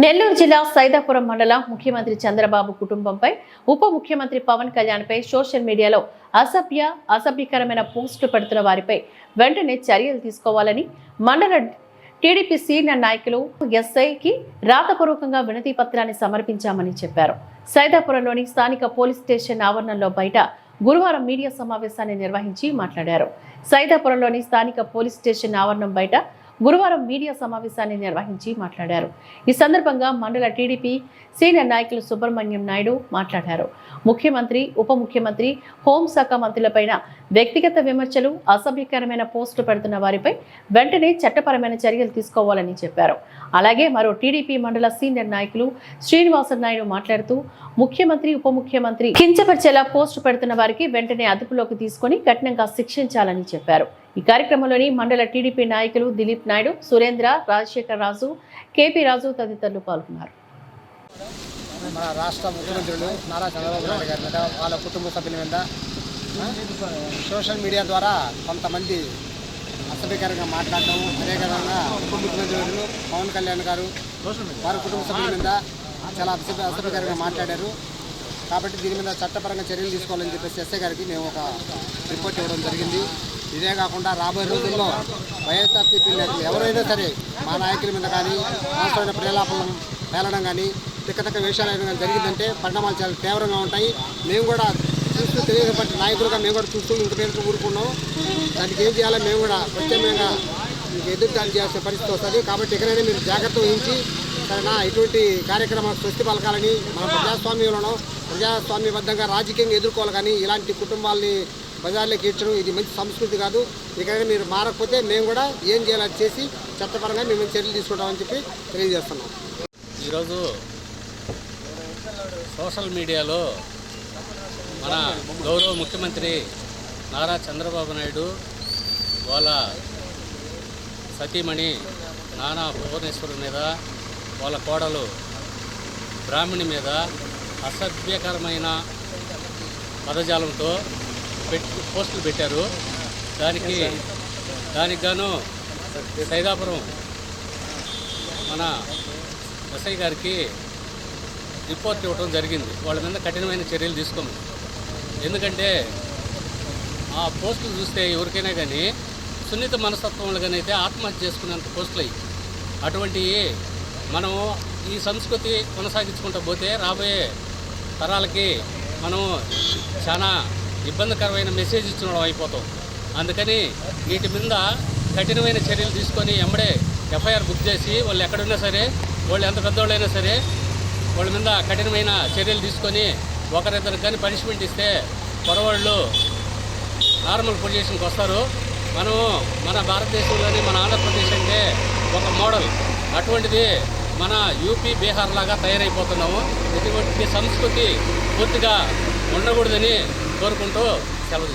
నెల్లూరు జిల్లా సైదాపురం మండలం ముఖ్యమంత్రి చంద్రబాబు కుటుంబంపై ఉప ముఖ్యమంత్రి పవన్ కళ్యాణ్పై సోషల్ మీడియాలో అసభ్యకరమైన పోస్టులు పెడుతున్న వారిపై వెంటనే చర్యలు తీసుకోవాలని మండల టీడీపీ సీనియర్ నాయకులు ఎస్ఐకి రాతపూర్వకంగా వినతి పత్రాన్ని సమర్పించామని చెప్పారు. సైదాపురంలోని స్థానిక పోలీస్ స్టేషన్ ఆవరణలో బయట గురువారం మీడియా సమావేశాన్ని నిర్వహించి మాట్లాడారు. సైదాపురంలోని స్థానిక పోలీస్ స్టేషన్ ఆవరణం బయట గురువారం మీడియా సమావేశాన్ని నిర్వహించి మాట్లాడారు. ఈ సందర్భంగా మండల టీడీపీ సీనియర్ నాయకులు సుబ్రహ్మణ్యం నాయుడు మాట్లాడారు. ముఖ్యమంత్రి, ఉప ముఖ్యమంత్రి, హోంశాఖ మంత్రులపైన వ్యక్తిగత విమర్శలు, అసభ్యకరమైన పోస్టులు పెడుతున్న వారిపై వెంటనే చట్టపరమైన చర్యలు తీసుకోవాలని చెప్పారు. అలాగే మరో టీడీపీ మండల సీనియర్ నాయకులు శ్రీనివాస నాయుడు మాట్లాడుతూ ముఖ్యమంత్రి, ఉప ముఖ్యమంత్రి కించపరిచేలా పోస్టు పెడుతున్న వారికి వెంటనే అదుపులోకి తీసుకుని కఠినంగా శిక్షించాలని చెప్పారు. ఈ కార్యక్రమంలోని మండల టీడీపీ నాయకులు దిలీప్ నాయుడు, సురేంద్ర, రాజశేఖర్ రాజు, కేపీ రాజు తదితరులు పాల్గొన్నారు. మన రాష్ట్ర ముఖ్యమంత్రులు నారా చంద్రబాబు నాయుడు గారి మీద, వాళ్ళ కుటుంబ సభ్యుల మీద సోషల్ మీడియా ద్వారా కొంతమంది అసభ్యకరంగా మాట్లాడటం, అదేవిధంగా ఉప ముఖ్యమంత్రులు పవన్ కళ్యాణ్ గారు వారి కుటుంబ సభ్యుల మీద చాలా అసభ్యకరంగా మాట్లాడారు. కాబట్టి దీని మీద చట్టపరంగా చర్యలు తీసుకోవాలని చెప్పేసి ఎస్ఐ గారికి మేము ఒక రిపోర్ట్ ఇవ్వడం జరిగింది. ఇదే కాకుండా రాబోయే రోజుల్లో వైఎస్ఆర్సీపీ నేతలు ఎవరైనా సరే మా నాయకుల మీద కానీ అవసరమైన ప్రేలాపనలు పేలడం కానీ తిక్కతక్క వేషాలు కానీ జరిగిందంటే పరిణామాలు చాలా తీవ్రంగా ఉంటాయి. మేము కూడా చూస్తూ తెలియబట్టి నాయకులుగా మేము కూడా చూస్తూ ఇంక మీద ఊరుకున్నాం. దానికి ఏం చేయాలో మేము కూడా ప్రత్యేకంగా ఎదురుదాడి చేయాల్సిన పరిస్థితి వస్తుంది. కాబట్టి ఎక్కడైనా మీరు జాగ్రత్త వహించి సరేనా ఇటువంటి కార్యక్రమాలు స్వస్తి పలకాలని, మన ప్రజాస్వామ్యబద్ధంగా రాజకీయంగా ఎదుర్కోవాలి. కానీ ఇలాంటి కుటుంబాలని బజార్లోకి ఇచ్చడం ఇది మంచి సంస్కృతి కాదు. ఇక్కడైనా మీరు మారకపోతే మేము కూడా ఏం చేయాలో చేసి చట్టపరంగా మేము చర్యలు తీసుకుంటామని చెప్పి తెలియజేస్తున్నాం. ఈరోజు సోషల్ మీడియాలో మన గౌరవ ముఖ్యమంత్రి నారా చంద్రబాబు నాయుడు వాళ్ళ సతీమణి నానా భువనేశ్వరి మీద, వాళ్ళ కోడలు బ్రాహ్మణి మీద అసభ్యకరమైన పదజాలంతో పోస్టులు పెట్టారు. దానికి గాను సైదాపురం మన ఎస్ఐ గారికి రిపోర్ట్ ఇవ్వడం జరిగింది. వాళ్ళ మీద కఠినమైన చర్యలు తీసుకోమని. ఎందుకంటే ఆ పోస్టులు చూస్తే ఎవరికైనా కానీ సున్నిత మనస్తత్వంలో కానీ అయితే ఆత్మహత్య చేసుకునేంత పోస్టులు అయ్యి, అటువంటివి మనము ఈ సంస్కృతి కొనసాగించుకుంటూ పోతే రాబోయే తరాలకి మనము చాలా ఇబ్బందికరమైన మెసేజ్ ఇచ్చిన అయిపోతాం. అందుకని వీటి మీద కఠినమైన చర్యలు తీసుకొని ఎంబడే ఎఫ్ఐఆర్ బుక్ చేసి వాళ్ళు ఎక్కడున్నా సరే, వాళ్ళు ఎంత పెద్దవాళ్ళైనా సరే వాళ్ళ మీద కఠినమైన చర్యలు తీసుకొని ఒకరిద్దరికి కానీ పనిష్మెంట్ ఇస్తే పొరవాళ్ళు నార్మల్ పొజిషన్కి వస్తారు. మనము మన భారతదేశంలోని మన ఆంధ్రప్రదేశ్ అంటే ఒక మోడల్. అటువంటిది మన యూపీ, బీహార్ లాగా తయారైపోతున్నాము. ఇటువంటి సంస్కృతి పూర్తిగా ఉండకూడదని కోరుకుంటూ